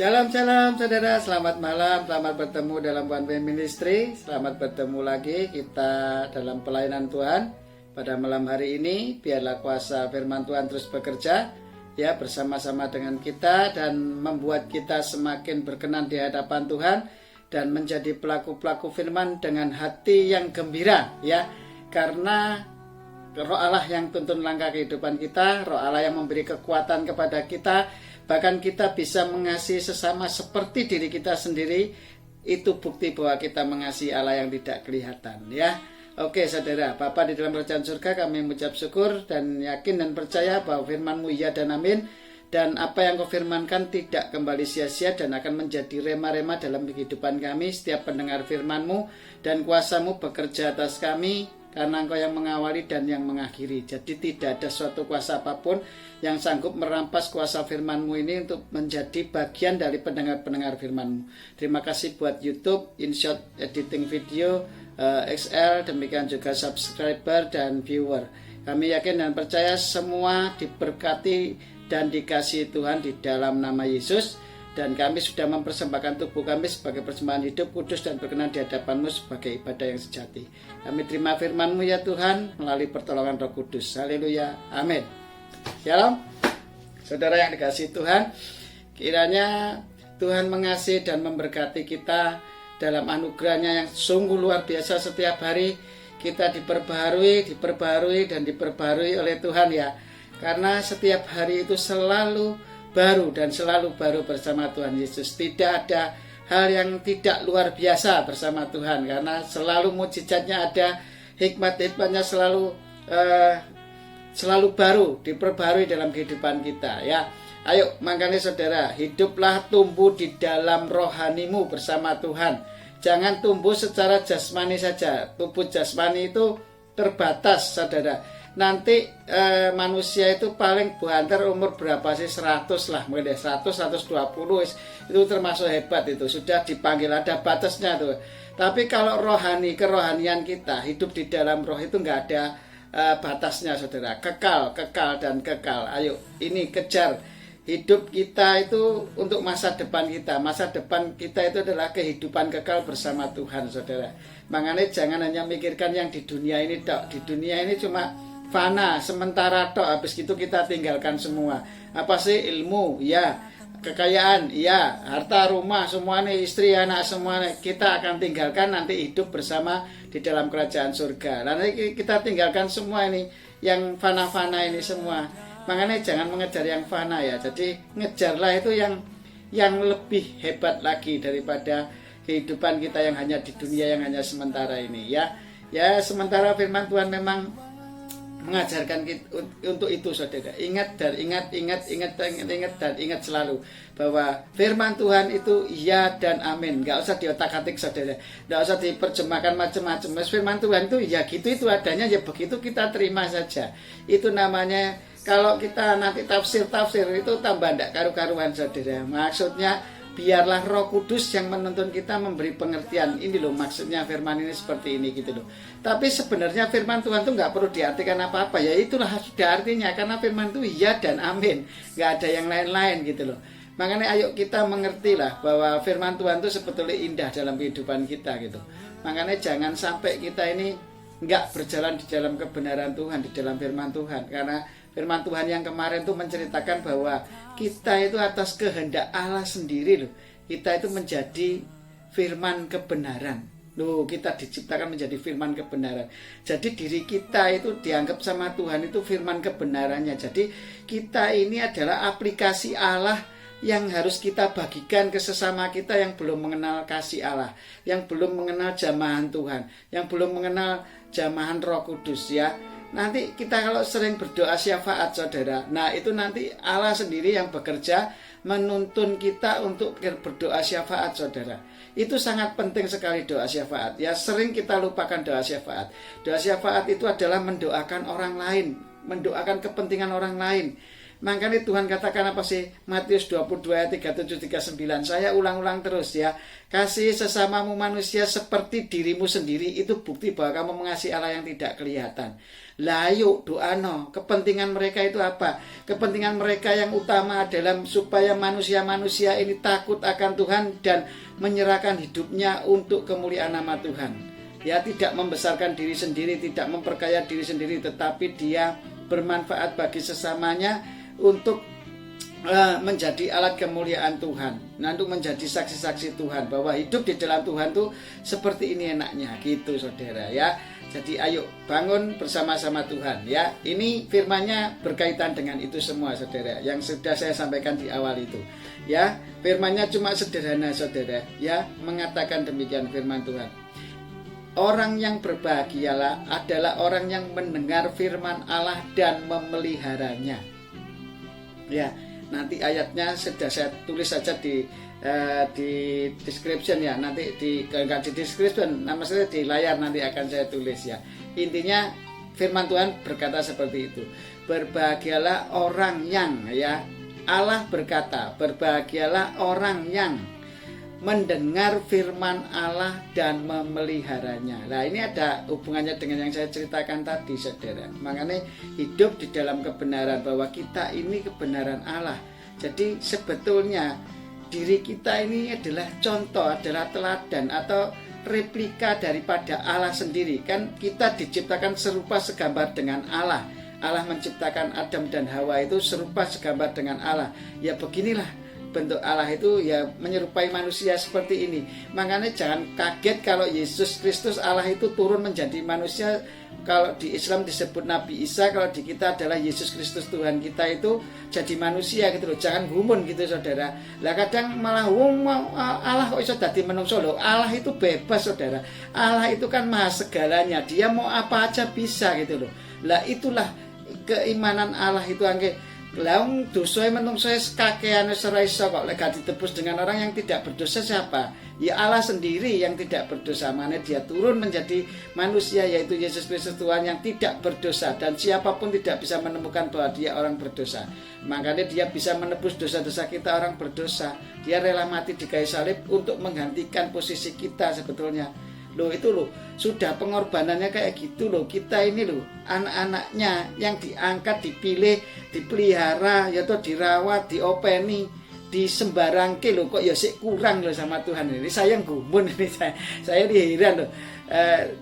Shalom saudara, selamat malam, selamat bertemu dalam One Way Ministry. Selamat bertemu lagi kita dalam pelayanan Tuhan. Pada malam hari ini biarlah kuasa firman Tuhan terus bekerja ya bersama-sama dengan kita dan membuat kita semakin berkenan di hadapan Tuhan dan menjadi pelaku-pelaku firman dengan hati yang gembira ya. Karena Roh Allah yang tuntun langkah kehidupan kita, Roh Allah yang memberi kekuatan kepada kita, bahkan kita bisa mengasihi sesama seperti diri kita sendiri. Itu bukti bahwa kita mengasihi Allah yang tidak kelihatan ya. Oke saudara, Bapa di dalam kerajaan surga, kami mengucap syukur dan yakin dan percaya bahwa firman-Mu ya dan amin. Dan apa yang Kau firmankan tidak kembali sia-sia dan akan menjadi rema-rema dalam kehidupan kami. Setiap pendengar firman-Mu dan kuasa-Mu bekerja atas kami, karena Engkau yang mengawali dan yang mengakhiri. Jadi tidak ada suatu kuasa apapun yang sanggup merampas kuasa firman-Mu ini untuk menjadi bagian dari pendengar-pendengar firman-Mu. Terima kasih buat YouTube, InShot Editing Video, XL, demikian juga subscriber dan viewer. Kami yakin dan percaya semua diberkati dan dikasihi Tuhan di dalam nama Yesus. Dan kami sudah mempersembahkan tubuh kami sebagai persembahan hidup, kudus dan berkenan di hadapan-Mu sebagai ibadah yang sejati. Kami terima firman-Mu ya Tuhan melalui pertolongan Roh Kudus. Haleluya, amin. Shalom saudara yang dikasihi Tuhan, kiranya Tuhan mengasihi dan memberkati kita dalam anugerahnya yang sungguh luar biasa. Setiap hari kita diperbaharui dan diperbaharui oleh Tuhan ya. Karena setiap hari itu selalu baru dan selalu baru bersama Tuhan Yesus. Tidak ada hal yang tidak luar biasa bersama Tuhan, karena selalu mujizatnya ada, hikmat-hikmatnya selalu baru, diperbarui dalam kehidupan kita ya. Ayo makanya saudara, hiduplah tumbuh di dalam rohanimu bersama Tuhan. Jangan tumbuh secara jasmani saja. Tubuh jasmani itu terbatas saudara. Nanti manusia itu paling buantar umur berapa sih, 100 lah mungkin 100, 120 itu termasuk hebat, itu sudah dipanggil, ada batasnya tuh. Tapi kalau kerohanian kita hidup di dalam roh itu nggak ada batasnya saudara, kekal dan kekal. Ayo ini kejar hidup kita itu untuk masa depan kita. Masa depan kita itu adalah kehidupan kekal bersama Tuhan saudara. Makanya jangan hanya mikirkan yang di dunia ini tok. Di dunia ini cuma fana, sementara tok, habis itu kita tinggalkan semua. Apa sih? Ilmu, ya, kekayaan, ya, harta, rumah, semuanya, istri, anak, semuanya kita akan tinggalkan nanti hidup bersama di dalam kerajaan surga. Nanti kita tinggalkan semua ini, yang fana-fana ini semua. Makanya jangan mengejar yang fana ya. Jadi ngejarlah itu yang lebih hebat lagi daripada kehidupan kita yang hanya di dunia, yang hanya sementara ini ya. Ya, sementara firman Tuhan memang mengajarkan kita untuk itu saudara. Ingat selalu bahwa firman Tuhan itu ya dan amin. Gak usah diotak-atik saudara, gak usah diterjemahkan macam-macam. Firman Tuhan itu ya gitu, itu adanya, ya begitu kita terima saja. Itu namanya, kalau kita nanti tafsir itu tambah ndak karu-karuan saudara. Maksudnya biarlah Roh Kudus yang menuntun kita, memberi pengertian. Ini loh maksudnya firman ini seperti ini gitu loh. Tapi sebenarnya firman Tuhan itu nggak perlu diartikan apa-apa ya. Itulah sudah artinya, karena firman itu ya dan amin, nggak ada yang lain-lain gitu loh. Makanya ayo kita mengertilah bahwa firman Tuhan itu sebetulnya indah dalam kehidupan kita gitu. Makanya jangan sampai kita ini nggak berjalan di dalam kebenaran Tuhan, di dalam firman Tuhan. Karena firman Tuhan yang kemarin itu menceritakan bahwa kita itu atas kehendak Allah sendiri loh. Kita itu menjadi firman kebenaran. Loh, kita diciptakan menjadi firman kebenaran. Jadi diri kita itu dianggap sama Tuhan itu firman kebenarannya. Jadi kita ini adalah aplikasi Allah yang harus kita bagikan ke sesama kita yang belum mengenal kasih Allah, yang belum mengenal jamahan Tuhan, yang belum mengenal jamahan Roh Kudus ya. Nanti kita kalau sering berdoa syafaat saudara, nah itu nanti Allah sendiri yang bekerja menuntun kita untuk berdoa syafaat saudara. Itu sangat penting sekali doa syafaat ya. Sering kita lupakan doa syafaat. Doa syafaat itu adalah mendoakan orang lain, mendoakan kepentingan orang lain. Makanya Tuhan katakan apa sih? Matius 22 ayat 37-39. Saya ulang-ulang terus ya. Kasih sesamamu manusia seperti dirimu sendiri, itu bukti bahwa kamu mengasihi Allah yang tidak kelihatan. Lah yuk doano, kepentingan mereka itu apa? Kepentingan mereka yang utama adalah supaya manusia-manusia ini takut akan Tuhan dan menyerahkan hidupnya untuk kemuliaan nama Tuhan. Ya, tidak membesarkan diri sendiri, tidak memperkaya diri sendiri, tetapi dia bermanfaat bagi sesamanya untuk menjadi alat kemuliaan Tuhan. Nah, untuk menjadi saksi-saksi Tuhan bahwa hidup di dalam Tuhan tuh seperti ini enaknya gitu saudara ya. Jadi ayo bangun bersama-sama Tuhan ya. Ini firman-Nya berkaitan dengan itu semua saudara yang sudah saya sampaikan di awal itu. Ya, firman-Nya cuma sederhana saudara ya, mengatakan demikian firman Tuhan. Orang yang berbahagialah adalah orang yang mendengar firman Allah dan memeliharanya. Ya, nanti ayatnya sudah saya tulis saja di description ya, nanti enggak di description, nama saya di layar nanti akan saya tulis ya. Intinya firman Tuhan berkata seperti itu. Berbahagialah orang yang ya, Allah berkata, berbahagialah orang yang mendengar firman Allah dan memeliharanya. Nah, ini ada hubungannya dengan yang saya ceritakan tadi saudara. Makanya hidup di dalam kebenaran bahwa kita ini kebenaran Allah. Jadi sebetulnya diri kita ini adalah contoh, adalah teladan atau replika daripada Allah sendiri. Kan kita diciptakan serupa segambar dengan Allah. Allah menciptakan Adam dan Hawa itu serupa segambar dengan Allah. Ya beginilah bentuk Allah itu ya, menyerupai manusia seperti ini. Makanya jangan kaget kalau Yesus Kristus Allah itu turun menjadi manusia. Kalau di Islam disebut Nabi Isa, kalau di kita adalah Yesus Kristus Tuhan kita itu jadi manusia gitu loh. Jangan gumun gitu saudara. Lah kadang malah Allah kok bisa jadi menungso loh. Allah itu bebas saudara. Allah itu kan maha segalanya. Dia mau apa aja bisa gitu loh. Lah itulah keimanan Allah itu angge. Laung dosa menungso kakean ora iso kok lek ditebus dengan orang yang tidak berdosa siapa? Ya Allah sendiri yang tidak berdosa. Mana dia turun menjadi manusia, yaitu Yesus Kristus Tuhan yang tidak berdosa, dan siapapun tidak bisa menemukan bahwa dia orang berdosa. Makanya dia bisa menebus dosa-dosa kita orang berdosa. Dia rela mati di kayu salib untuk menggantikan posisi kita sebetulnya. Loh itu loh, sudah pengorbanannya kayak gitu loh. Kita ini loh, anak-anaknya yang diangkat, dipilih, dipelihara, ya toh dirawat, diopeni, disembarangke loh, kok ya sik kurang loh sama Tuhan ini. Saya gumun ini, saya heran loh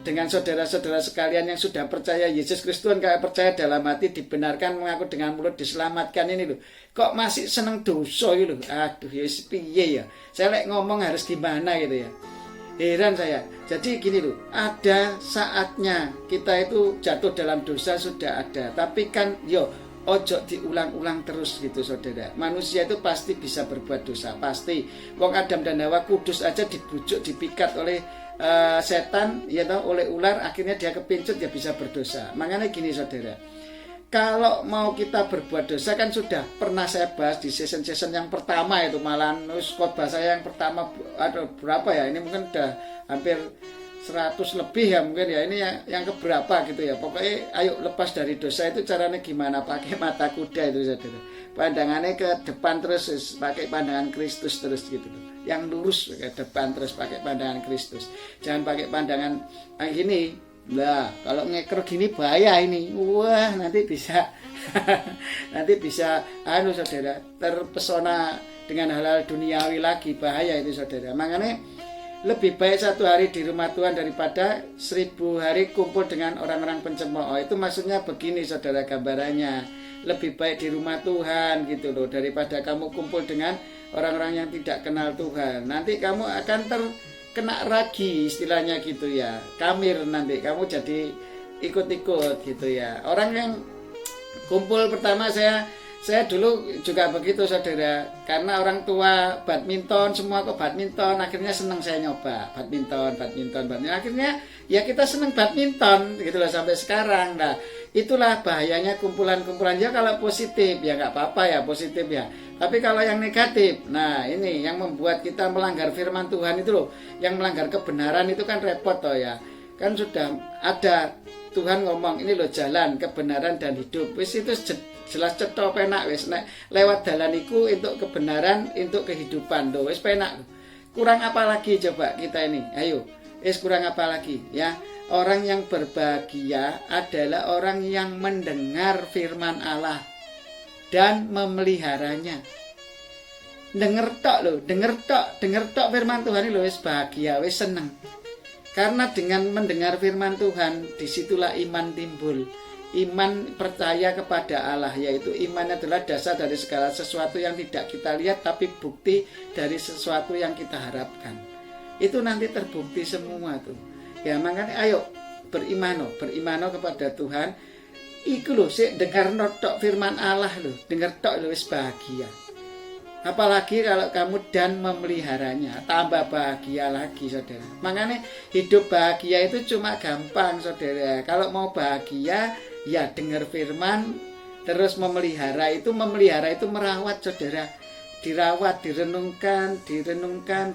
dengan saudara-saudara sekalian yang sudah percaya Yesus Kristus, kayak percaya dalam hati, dibenarkan, mengaku dengan mulut, diselamatkan ini loh. Kok masih seneng dosa gitu loh. Aduh ya piye ya. Saya ngomong harus gimana gitu ya. Heran saya. Jadi gini loh, ada saatnya kita itu jatuh dalam dosa sudah ada. Tapi kan ojo diulang-ulang terus gitu saudara. Manusia itu pasti bisa berbuat dosa, pasti. Wong Adam dan Hawa kudus aja dibujuk, dipikat oleh setan, ya toh, oleh ular, akhirnya dia kepincut, dia bisa berdosa. Makanya gini saudara. Kalau mau kita berbuat dosa kan sudah pernah saya bahas di season-season yang pertama itu, malah khotbah saya yang pertama ada berapa ya, ini mungkin udah hampir 100 lebih ya mungkin ya, ini yang keberapa gitu ya. Pokoknya ayo lepas dari dosa itu caranya gimana, pakai mata kuda itu saudara, pandangannya ke depan terus, pakai pandangan Kristus terus gitu loh. Yang lurus ke depan terus pakai pandangan Kristus, jangan pakai pandangan gini. Lah, kalau ngeker gini bahaya ini. Wah, nanti bisa saudara, terpesona dengan hal-hal duniawi lagi, bahaya itu saudara. Makanya lebih baik 1 hari di rumah Tuhan daripada 1000 hari kumpul dengan orang-orang pencemooh. Itu maksudnya begini saudara, gambarannya. Lebih baik di rumah Tuhan gitu loh, daripada kamu kumpul dengan orang-orang yang tidak kenal Tuhan. Nanti kamu akan kena ragi istilahnya gitu ya, kamir, nanti kamu jadi ikut-ikut gitu ya. Orang yang kumpul pertama saya dulu juga begitu saudara, karena orang tua badminton, semua kok badminton, akhirnya senang saya nyoba badminton, akhirnya ya kita senang badminton gitu loh sampai sekarang. Nah itulah bahayanya kumpulan-kumpulan. Ya kalau positif ya nggak apa-apa ya, positif ya. Tapi kalau yang negatif, nah ini yang membuat kita melanggar firman Tuhan itu loh, yang melanggar kebenaran itu kan repot toh ya. Kan sudah ada Tuhan ngomong ini loh jalan kebenaran dan hidup. Wis itu jelas cetha penak wis nek lewat dalan iku untuk kebenaran, untuk kehidupan lho wis penak. Kurang apa lagi coba kita ini? Ayo, wis kurang apa lagi ya? Orang yang berbahagia adalah orang yang mendengar firman Allah dan memeliharanya. Denger tok firman Tuhan ini lho wis bahagia, wis seneng. Karena dengan mendengar firman Tuhan, disitulah iman timbul. Iman percaya kepada Allah, yaitu iman adalah dasar dari segala sesuatu yang tidak kita lihat, tapi bukti dari sesuatu yang kita harapkan. Itu nanti terbukti semua tuh. Ya makanya ayo berimano kepada Tuhan. Iku lho sik dengar tok firman Allah lho, dengar tok lho wis bahagia. Apalagi kalau kamu dan memeliharanya, tambah bahagia lagi saudara. Makanya hidup bahagia itu cuma gampang saudara. Kalau mau bahagia ya dengar firman, terus memelihara itu merawat saudara. Dirawat, direnungkan,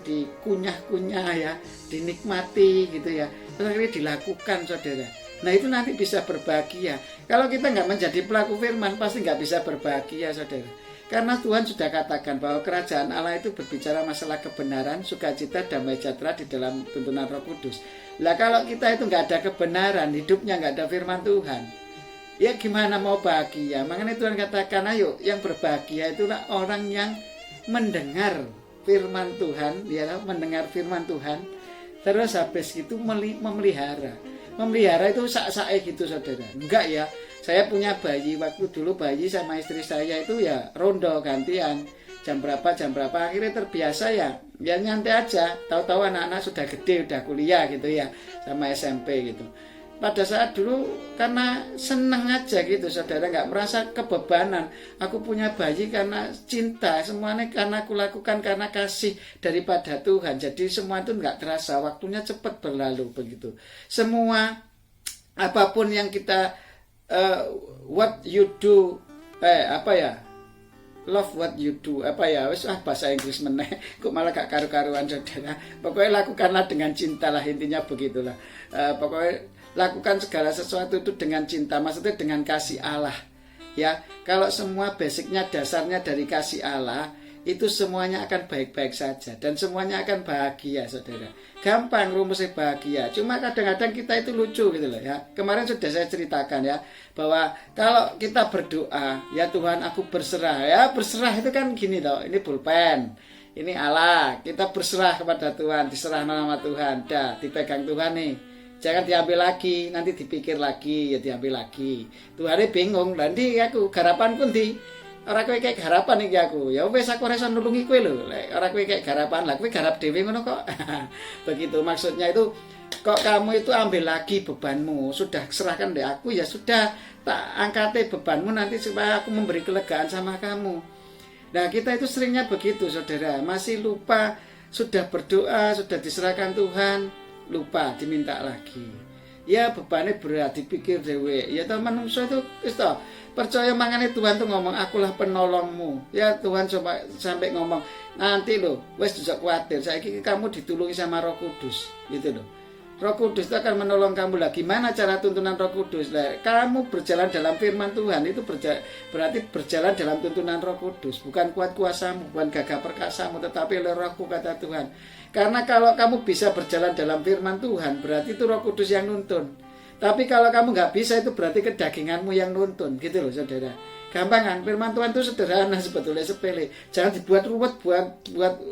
dikunyah-kunyah ya, dinikmati gitu ya. Terus akhirnya dilakukan saudara. Nah itu nanti bisa berbahagia. Kalau kita nggak menjadi pelaku firman pasti nggak bisa berbahagia saudara. Karena Tuhan sudah katakan bahwa kerajaan Allah itu berbicara masalah kebenaran, sukacita, damai sejahtera di dalam tuntunan Roh Kudus. Lah kalau kita itu nggak ada kebenaran, hidupnya nggak ada firman Tuhan, ya gimana mau bahagia? Makanya Tuhan katakan, ayo yang berbahagia itulah orang yang mendengar firman Tuhan, ya mendengar firman Tuhan, terus habis itu memelihara. Memelihara itu sak-sak gitu saudara. Enggak ya. Saya punya bayi, waktu dulu bayi sama istri saya itu ya rondo gantian. Jam berapa akhirnya terbiasa ya nyantai aja. Tahu-tahu anak-anak sudah gede, udah kuliah gitu ya, sama SMP gitu. Pada saat dulu karena seneng aja gitu saudara, nggak merasa kebebanan. Aku punya bayi karena cinta, semuanya karena aku lakukan karena kasih daripada Tuhan. Jadi semua itu nggak terasa, waktunya cepat berlalu begitu. Semua apapun yang kita what you do love what you do bahasa Inggris meneh kok malah gak karu-karuan saudara. Pokoknya lakukanlah dengan cinta lah, intinya begitulah. Pokoknya lakukan segala sesuatu itu dengan cinta, maksudnya dengan kasih Allah ya. Kalau semua basicnya dasarnya dari kasih Allah, itu semuanya akan baik-baik saja dan semuanya akan bahagia saudara. Gampang rumusnya bahagia. Cuma kadang-kadang kita itu lucu gitu loh ya. Kemarin sudah saya ceritakan ya, bahwa kalau kita berdoa, ya Tuhan aku berserah. Ya berserah itu kan gini loh, ini pulpen, ini Allah, kita berserah kepada Tuhan, diserah nama Tuhan, dah dipegang Tuhan nih. Jangan diambil lagi, nanti dipikir lagi, ya diambil lagi. Tuhannya bingung, nanti aku garapanku di ora kowe kayak garapan iki aku. Ya wis aku ora iso nulungi kowe lho. Ora kowe kayak garapan, lah kowe garap dhewe ngono kok. Begitu maksudnya itu, kok kamu itu ambil lagi bebanmu, sudah serahkan deh aku, ya sudah tak angkate bebanmu nanti supaya aku memberi kelegaan sama kamu. Nah, kita itu seringnya begitu saudara, masih lupa sudah berdoa, sudah diserahkan Tuhan, lupa diminta lagi. Ya bebannya berat, dipikir dewe. Ya teman manusia itu isto percaya mangane Tuhan tuh ngomong akulah penolongmu. Ya Tuhan coba sampai ngomong nanti loh, wes tidak khawatir. Saiki kamu ditulungi sama Roh Kudus, gitu loh. Roh Kudus itu akan menolong kamu lah. Gimana cara tuntunan Roh Kudus? Lah, kamu berjalan dalam firman Tuhan itu berarti berjalan dalam tuntunan Roh Kudus, bukan kuat kuasamu, bukan gagah perkasamu, tetapi oleh Rohku kata Tuhan. Karena kalau kamu bisa berjalan dalam firman Tuhan, berarti itu Roh Kudus yang nuntun. Tapi kalau kamu nggak bisa, itu berarti kedaginganmu yang nuntun, gitu loh saudara. Gampang kan? Firman Tuhan itu sederhana sebetulnya, sepele. Jangan dibuat ruwet, buat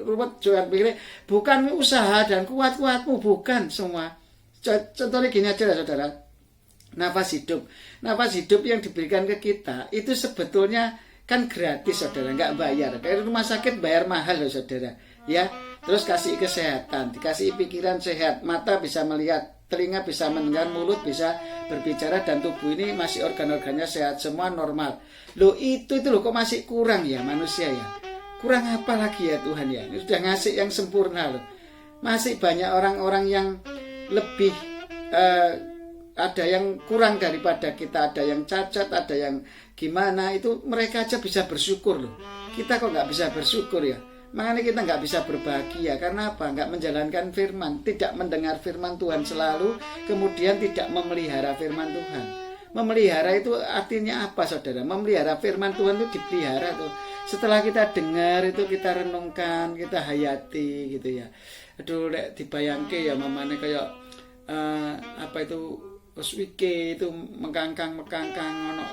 ruwet, jangan pikir bukan usaha dan kuat-kuatmu, bukan semua. Contohnya gini aja lah saudara. Nafas hidup yang diberikan ke kita itu sebetulnya kan gratis saudara, nggak bayar. Kayak rumah sakit bayar mahal loh saudara. Ya, terus kasih kesehatan, dikasih pikiran sehat, mata bisa melihat, telinga bisa mendengar, mulut bisa berbicara, dan tubuh ini masih organ-organnya sehat, semua normal. Loh itu loh kok masih kurang ya manusia ya? Kurang apa lagi ya Tuhan ya? Ini sudah ngasih yang sempurna loh. Masih banyak orang-orang yang lebih ada yang kurang daripada kita, ada yang cacat, ada yang gimana, itu mereka aja bisa bersyukur loh. Kita kok nggak bisa bersyukur ya? Makanya kita nggak bisa berbahagia. Karena apa? Nggak menjalankan firman, tidak mendengar firman Tuhan selalu, kemudian tidak memelihara firman Tuhan. Memelihara itu artinya apa, saudara? Memelihara firman Tuhan itu dipelihara tuh. Setelah kita dengar itu, kita renungkan, kita hayati gitu ya. Aduh, lek dibayangke ya mamane kayak apa itu suike itu mekangkang ono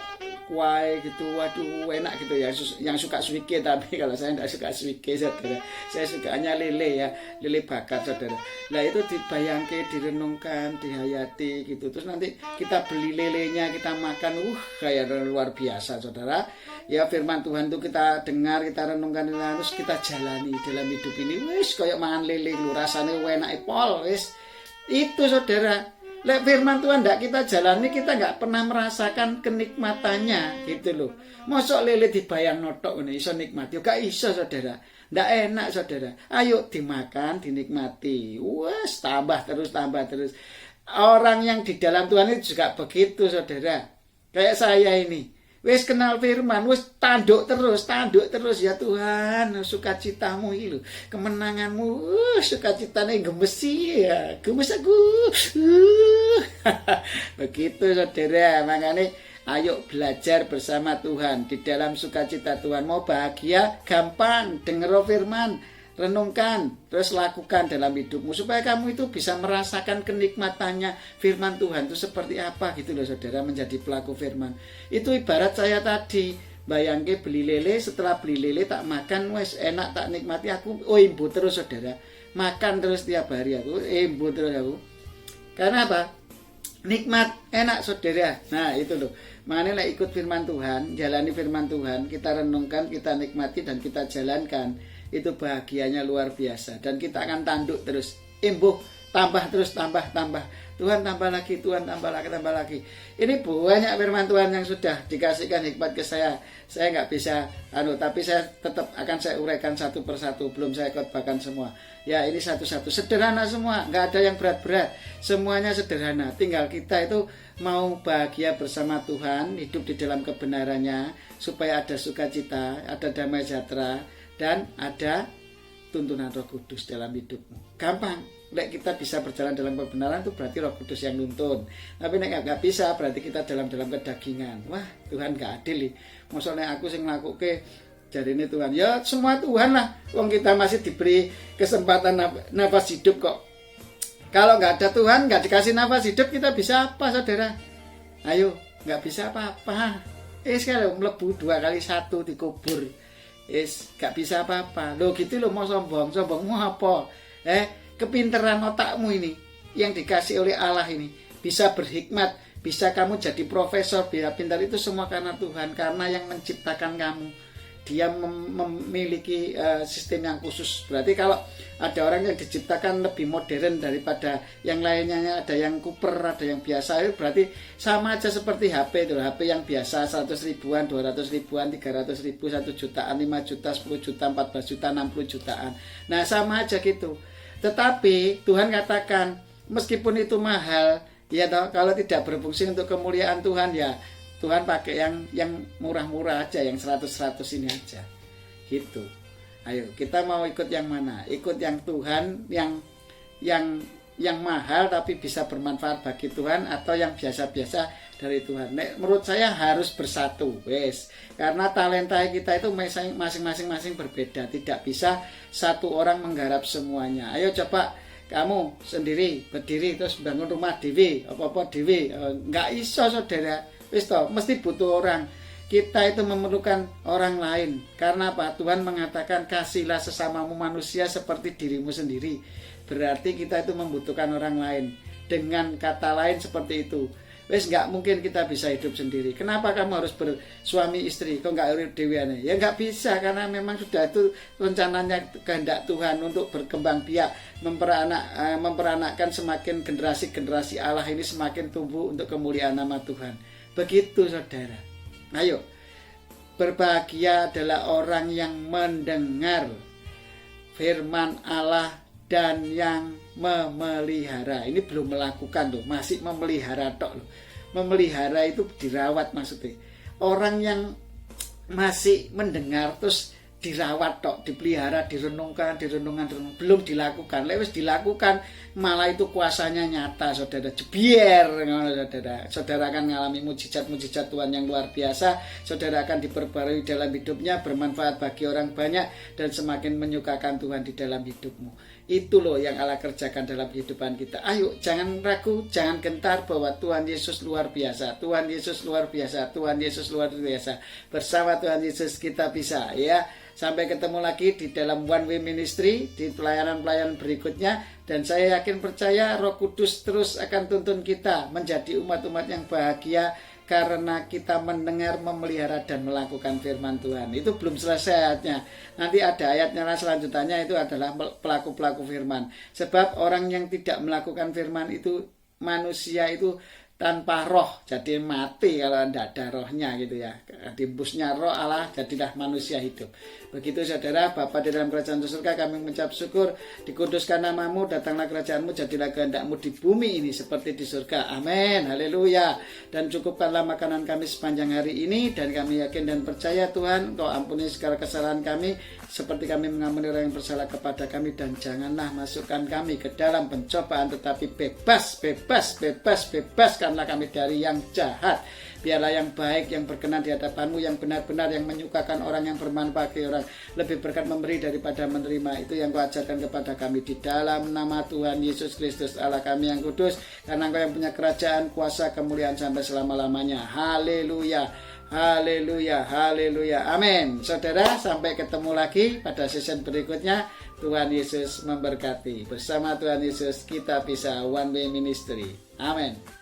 kuai gitu, waduh enak gitu ya. Yang suka suike, tapi kalau saya tidak suka suike, saudara, saya sukanya lele ya, lele bakar, saudara. Nah itu dibayangke, direnungkan, dihayati gitu. Terus nanti kita beli lelenya, kita makan, kayak luar biasa, saudara. Ya firman Tuhan itu kita dengar, kita renungkan, terus kita jalani dalam hidup ini. Wis kayak mangan lele lu, rasanya enak pol, wis. Itu, saudara. Lek firman Tuhan tidak kita jalani, kita nggak pernah merasakan kenikmatannya gitu loh. Mosok lele dibayang notok ini iso nikmati, gak iso, saudara. Ndak enak, saudara. Ayo dimakan, dinikmati. Wes tambah terus. Orang yang di dalam Tuhan itu juga begitu, saudara. Kayak saya ini. Wis kenal firman, wis tanduk terus ya Tuhan, sukacitamu itu, kemenanganmu, sukacitane gemesi ya, gemes aku. Begitu, saudara. Makanya ayo belajar bersama Tuhan di dalam sukacita Tuhan. Mau bahagia gampang, denger firman, renungkan, terus lakukan dalam hidupmu supaya kamu itu bisa merasakan kenikmatannya firman Tuhan itu seperti apa gitu loh, saudara, menjadi pelaku firman. Itu ibarat saya tadi, bayangke beli lele, setelah beli lele tak makan, wes enak, tak nikmati, aku imbu terus, saudara. Makan terus tiap hari aku, imbu terus aku. Karena apa? Nikmat, enak, saudara. Nah itu loh. Makanya ikut firman Tuhan, jalani firman Tuhan, kita renungkan, kita nikmati, dan kita jalankan. Itu bahagianya luar biasa. Dan kita akan tanduk terus, imbuh, tambah terus, tambah. Tuhan tambah lagi, Tuhan tambah lagi. Ini banyak firman Tuhan yang sudah dikasihkan hikmat ke saya. Saya nggak bisa, tapi saya tetap akan saya uraikan satu persatu. Belum saya khotbahkan semua. Ya ini satu-satu, sederhana semua, nggak ada yang berat-berat. Semuanya sederhana. Tinggal kita itu mau bahagia bersama Tuhan, hidup di dalam kebenarannya, supaya ada sukacita, ada damai sejahtera, dan ada tuntunan Roh Kudus dalam hidupmu. Gampang. Nek kita bisa berjalan dalam kebenaran itu berarti Roh Kudus yang nuntun. Tapi nek nggak bisa, berarti kita dalam kedagingan. Wah, Tuhan nggak adil nih. Maksudnya aku sing ngelakuke jadi ini Tuhan. Ya semua Tuhan lah. Wong kita masih diberi kesempatan nafas hidup kok. Kalau nggak ada Tuhan, nggak dikasih nafas hidup, kita bisa apa, saudara? Ayo, nggak bisa apa-apa. Sekarang melebu 2 kali 1 dikubur. Gak bisa apa-apa. Loh gitu loh, mau sombongmu apa? Kepinteran otakmu ini yang dikasih oleh Allah ini bisa berhikmat, bisa kamu jadi profesor, biar pintar, itu semua karena Tuhan, karena yang menciptakan kamu. Dia memiliki sistem yang khusus. Berarti kalau ada orang yang diciptakan lebih modern daripada yang lainnya, ada yang kuper, ada yang biasa, itu berarti sama aja seperti HP itu. HP yang biasa 100 ribuan, 200 ribuan, 300 ribu, 1 jutaan, 5 juta, 10 juta, 14 juta, 60 jutaan. Nah sama aja gitu. Tetapi Tuhan katakan meskipun itu mahal, ya kalau tidak berfungsi untuk kemuliaan Tuhan, ya Tuhan pakai yang murah-murah aja, yang 100-100 ini aja. Gitu. Ayo, kita mau ikut yang mana? Ikut yang Tuhan, yang mahal tapi bisa bermanfaat bagi Tuhan, atau yang biasa-biasa dari Tuhan. Menurut saya harus bersatu, wes. Karena talenta kita itu masing-masing berbeda, tidak bisa satu orang menggarap semuanya. Ayo coba kamu sendiri berdiri terus bangun rumah dewi, apa-apa dewi, nggak iso, saudara. Wis toh, mesti butuh orang. Kita itu memerlukan orang lain. Karena apa? Tuhan mengatakan kasihlah sesamamu manusia seperti dirimu sendiri. Berarti kita itu membutuhkan orang lain. Dengan kata lain seperti itu. Wis nggak mungkin kita bisa hidup sendiri. Kenapa kamu harus bersuami istri? Kok nggak urip dheweane? Ya nggak bisa, karena memang sudah itu rencananya kehendak Tuhan untuk berkembang biak, memperanakkan semakin generasi Allah ini semakin tumbuh untuk kemuliaan nama Tuhan. Begitu, saudara. Ayo, berbahagia adalah orang yang mendengar firman Allah dan yang memelihara. Ini belum melakukan loh, masih memelihara tok loh. Memelihara itu dirawat maksudnya. Orang yang masih mendengar terus dirawat tok, dipelihara, direnungkan, belum dilakukan. Lewis dilakukan malah itu kuasanya nyata, saudara. Jebier, saudara. Saudara akan mengalami mujizat-mujizat Tuhan yang luar biasa. Saudara akan diperbarui dalam hidupnya, bermanfaat bagi orang banyak dan semakin menyukakan Tuhan di dalam hidupmu. Itu loh yang Allah kerjakan dalam kehidupan kita. Ayo, jangan ragu, jangan gentar bahwa Tuhan Yesus luar biasa. Tuhan Yesus luar biasa. Tuhan Yesus luar biasa. Bersama Tuhan Yesus kita bisa, ya. Sampai ketemu lagi di dalam One Way Ministry, di pelayanan-pelayanan berikutnya. Dan saya yakin percaya Roh Kudus terus akan tuntun kita menjadi umat-umat yang bahagia karena kita mendengar, memelihara, dan melakukan firman Tuhan. Itu belum selesai ayatnya. Nanti ada ayatnya selanjutnya, itu adalah pelaku-pelaku firman. Sebab orang yang tidak melakukan firman itu, manusia itu tanpa roh, jadi mati kalau tidak ada rohnya gitu ya. Diembusnya roh Allah, jadilah manusia hidup. Begitu saudara, Bapa di dalam kerajaan surga, kami mengucap syukur, dikuduskan namamu, datanglah kerajaanmu, jadilah kehendakmu di bumi ini seperti di surga. Amin, haleluya. Dan cukupkanlah makanan kami sepanjang hari ini, dan kami yakin dan percaya Tuhan, Engkau ampuni segala kesalahan kami, seperti kami mengampuni orang yang bersalah kepada kami, dan janganlah masukkan kami ke dalam pencobaan, tetapi bebaskanlah kami dari yang jahat. Biarlah yang baik, yang berkenan di hadapanmu, yang benar-benar, yang menyukakan orang, yang bermanfaat bagi orang, lebih berkat memberi daripada menerima. Itu yang Kau ajarkan kepada kami di dalam nama Tuhan Yesus Kristus, Allah kami yang kudus, karena Engkau yang punya kerajaan, kuasa, kemuliaan sampai selama-lamanya. Haleluya, haleluya, haleluya, amin. Saudara, sampai ketemu lagi pada season berikutnya. Tuhan Yesus memberkati. Bersama Tuhan Yesus kita bisa One Way Ministry. Amin.